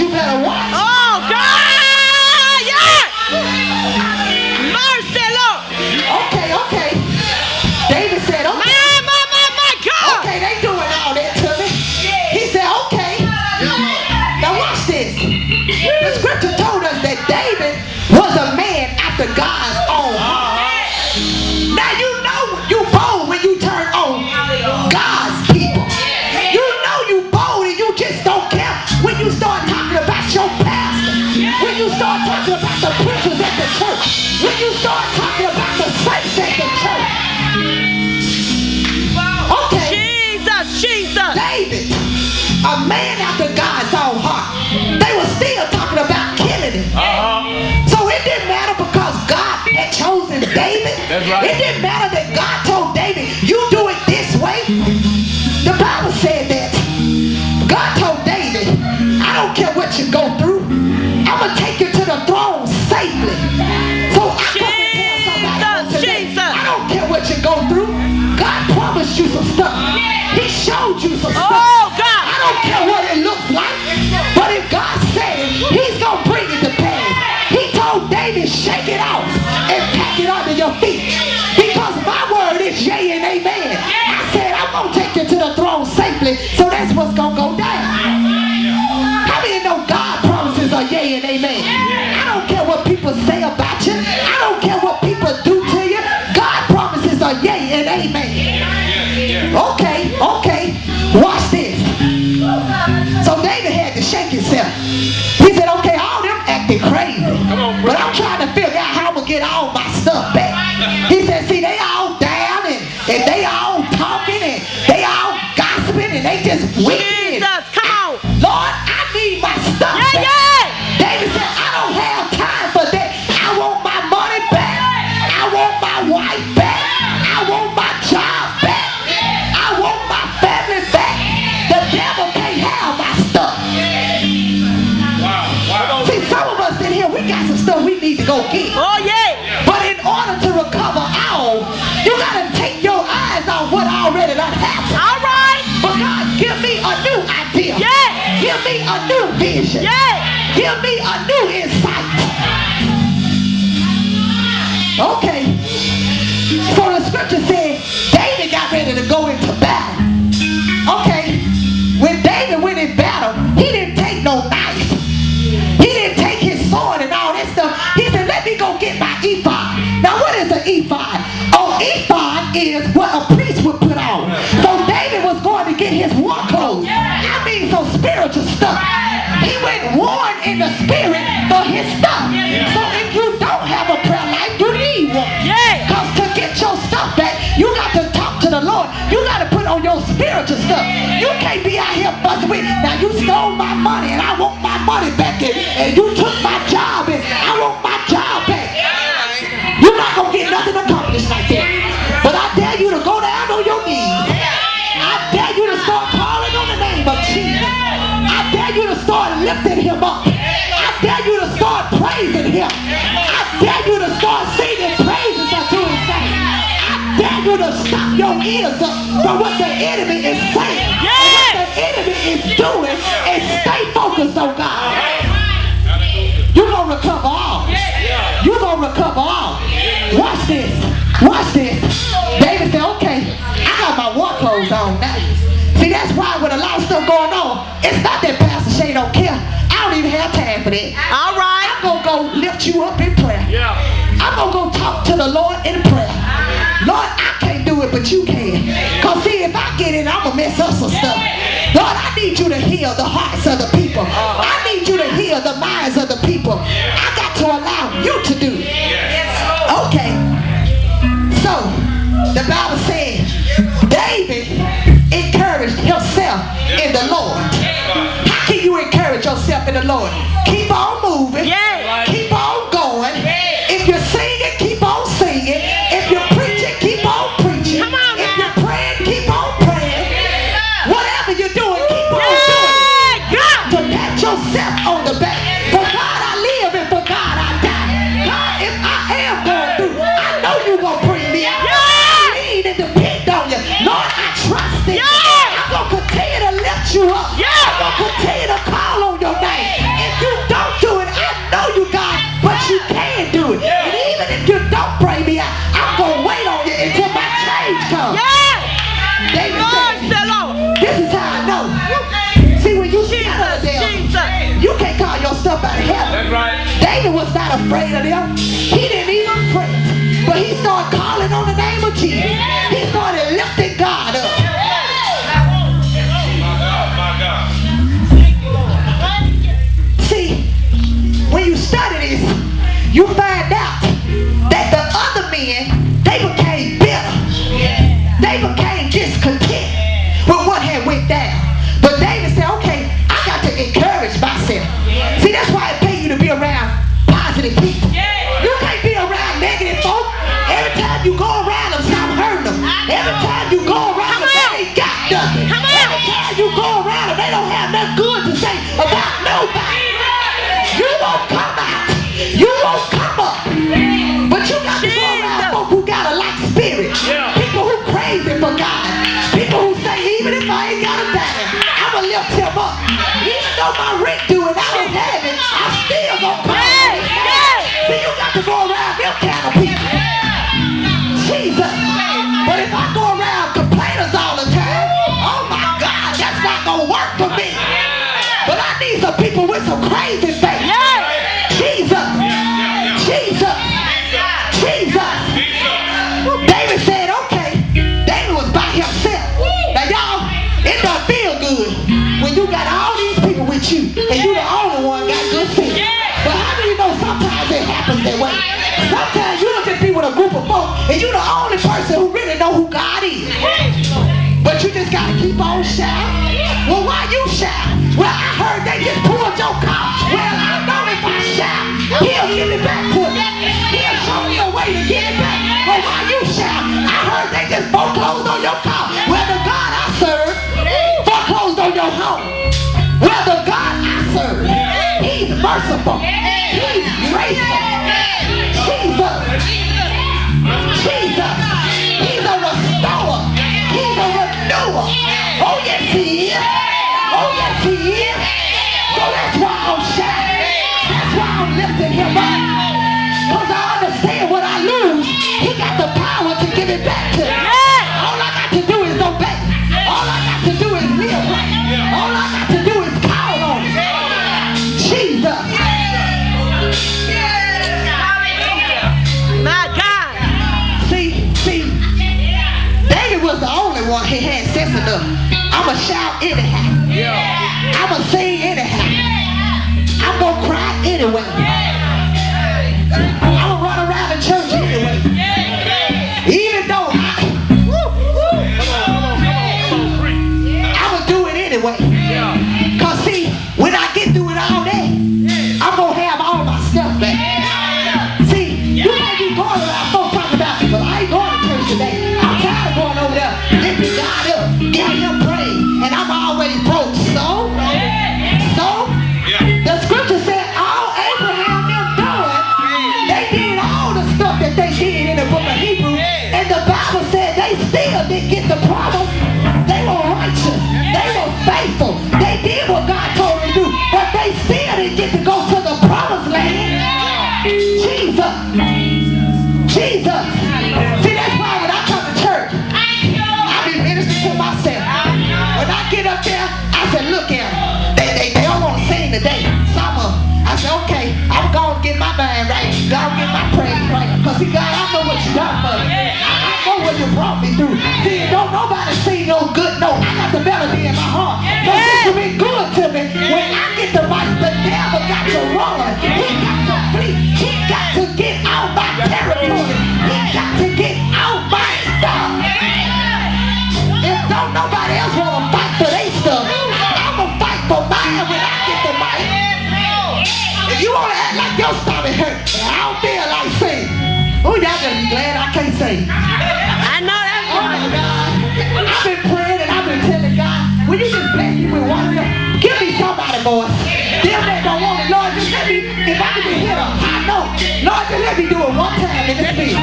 you better watch. Oh, God! Yeah! Mercy, Lord! Okay. David said, okay. My God! Okay, they doing all that to me. He said, okay. Now watch this. The scripture told us that David was a man after God's own heart. Now you know you bold when you turn on God's people. You know you bold and you just don't care when you start talking about your pastor. When you start talking about the preachers at the church. When you start talking about the saints at the church. Okay. Jesus. David, a man after God's own heart. They were still talking about killing him. So it didn't matter because God had chosen David. That's right. It didn't matter that God told David, you do it this way. The Bible said that God told David, I don't care what you go through. I'm going to take you to the throne safely. So I come and tell somebody today, I don't care what you go through. God promised you some stuff. He showed you some stuff. Oh, God. I don't care what it looks like. But if God said it, he's going to bring it to pass. He told David, shake it off and pack it under your feet. Because my word is yea and amen. I said, I'm going to take you to the throne safely. So that's what's going to go down. How many know God promises are yea and amen? I don't care what people say about you. I don't care what people do to you. God promises are yea and amen. Okay. Watch this. So David had to shake himself. He said, okay, all them acting crazy. But I'm trying to figure out how I'm going to get all my stuff back. He said, see, they all down and they all talking and they all gossiping and they just wicked. Jesus, come on. Lord, I need my stuff back. David said, I don't have time for that. I want my money back. I want my wife back. I want my job back. I want my family back. The devil can't have my stuff. Wow. See, some of us in here, we got some stuff we need to go get. Oh, yeah. But in order to recover all, you got to take your eyes off what already done happened. All right. But God, give me a new idea. Yeah. Give me a new vision. Yeah. Give me a new insight. Okay. So the scripture said David got ready to go into battle. Okay. When David went in battle, he didn't take no knife. He didn't take his sword and all that stuff. He said, let me go get my ephod. Now what is an ephod? Oh, ephod is what a priest would put on. So David was going to get his war clothes. I mean some spiritual stuff. He went worn in the spirit for his stuff. So if you don't have a prayer life, you need one. Because to get your stuff back, you got to talk to the Lord. You got to put on your spiritual stuff. You can't be out here fussing with, now you stole my money and I want my money back and you took my job and I want my job back. You're not going to get nothing accomplished like that. But I dare you to go down on your knees. I dare you to start calling on the name of Jesus. I dare you to start lifting him up. I dare you to start praising him. I dare you to start singing praises unto his name. I dare you to stop your ears up from what the enemy is saying. And what the enemy is doing and stay focused on God. You're going to recover all. You're going to recover all. Watch this. Watch this. David said, okay, I got my war clothes on now. See, that's why with a lot of stuff going on, it's not that Pastor Shay don't care. I don't even have time for that. All right. I'm going to go lift you up in prayer. I'm going to go talk to the Lord in prayer. Lord, I can't do it, but you can. Because see, if I get in, I'm going to mess up some stuff. Lord, I need you to heal the hearts of the people. I need you to heal the minds of the people. I got to allow you to do it. Okay. So, the Bible says, David encouraged himself in the Lord. How can you encourage yourself in the Lord? Keep on moving. Keep on going. If you're singing, keep on singing. If you're preaching, keep on preaching. If you're praying, keep on praying. Whatever you're doing, keep on doing it. Got to pat yourself on the back. For God I live and for God I die. God, if I am going through, I know you're going to bring me out. I lean and depend on you. Lord, I trust in you. I'm going to continue to lift you up. I'm going to continue to call on your name. afraid of them. He didn't even pray. But he started calling on the name of Jesus. He started lifting God up. See, when you study this, you find out that the other men, they became bitter. They became discontent with what had went down. But David said, okay, I got to encourage myself. See, that's why it pays you to be around positive people. You can't be around negative folk. Every time you go around them, stop hurting them. Every time you go around them, they ain't got nothing. Every time you go around them, they don't have nothing good to say about nobody. You won't come out. You won't come up. But you got to go around folk who got a like spirit. People who crazy for God. People who say, even if I ain't got a dime, I'ma lift him up. Even though my rent due and I don't have it, I'm still gonna come. See, you got to go around them kind of people. Jesus. But if I go around complainers all the time, oh my God, that's not gonna work for me. But I need some people with some crazy faith. Jesus. Jesus. Jesus. David said, okay. David was by himself. Now y'all, it don't feel good when you got all these people with you and you the only one got good faith. But how do you know sometimes it happens that way? Sometimes you look at people with a group of folks and you the only person who really know who God is. But you just gotta keep on shouting. Well, why you shout? Well, I heard they just pulled your car. Well, I know if I shout, he'll give it back to me. He'll show me a way to get it back. Well, why you shout? I heard they just foreclosed on your car. Well, the God I serve foreclosed on your home. Well, the God I serve, he's merciful. He's graceful. Jesus. Jesus. He's a restorer. He's a renewer. Oh, yes, he is. Oh, yes, he is. So that's why I'm shouting. That's why I'm lifting him up. Because I understand what I lose. He got the power to give it back to me. All I got to do is obey. All I got to do is live right. All I got to do is call on him. Jesus. My God. See, David was the only one who had sense enough. I'ma shout anyhow. I'ma sing anyhow. I'm gonna cry anyway. I'ma run around the church anyway. Even though I'ma do it anyway. Cause see, when I get through with all that, I'm gonna have all my stuff back. See, you might be going around folks talking about, well, I ain't going to church today. I'm tired of going over there, lifting God up, giving him praise, and I'm always broke. So, the scripture said all Abraham them done, they did all the stuff that they did in the book of Hebrews, and the Bible said they still didn't get the promise. They were righteous. They were faithful. They did what God told them to do, but they still didn't get to go to the promised land. Jesus. Jesus. See, that's why when I come to church, I be ministering to myself. When I get up there, I said, look at them. They don't want to sing today. Some of them. I said, okay, I'm going to get my mind right. God get my praise right. Because see, God, I know what you done for me. I know what you brought me through. See, don't nobody sing no good note. I got the melody in my heart. But since you've been good to me, when I get the mic, the devil got to run. He got to flee. He got to get out my territory. He got to get out my stuff. If don't nobody else want to fight for their stuff, I'm going to fight for mine when I get the mic. If you want to act like your stomach hurt, I don't feel like saying, oh, y'all just be glad I can't sing. I know that's Oh my God. I've been praying and I've been telling God, will you just bless me with one of them? Give me somebody, boy. Them that don't want it, Lord, just let me, if I can just hit a high note, Lord, just let me do it one time in this beat.